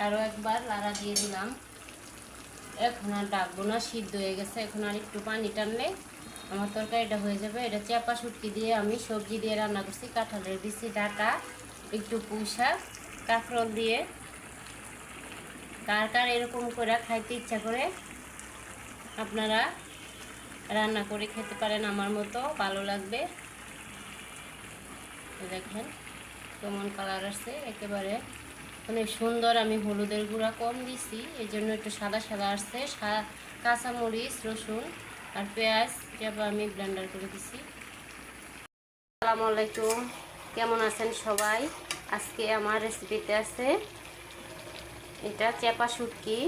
আরও একবার লাড়া দিয়ে দিলাম। এখন আর ডাকবো না, সিদ্ধ হয়ে গেছে। এখন আর একটু পানি টানলে আমার তরকারিটা হয়ে যাবে। এটা চাপা শুটকি দিয়ে আমি সবজি দিয়ে রান্না করছি, কাঁঠালের বিচি, ডাঁটা, একটু পুঁই শাক, কাঁকরোল দিয়ে। কার কার এরকম করে খাইতে ইচ্ছা করে আপনারা রান্না করে খেতে পারেন, আমার মতো ভালো লাগবে। দেখেন কেমন কালার আসছে, একেবারে অনেক সুন্দর। আমি হলুদের গুঁড়া কম দিছি, এই জন্য একটু সাদা সাদা আসছে। কাঁচামরিচ, রসুন আর পেঁয়াজ এটা আমি ব্লেন্ডার করে দিছি। আসসালামু আলাইকুম, কেমন আছেন সবাই? আজকে আমার রেসিপিতে আছে এটা চাপা শুটকি,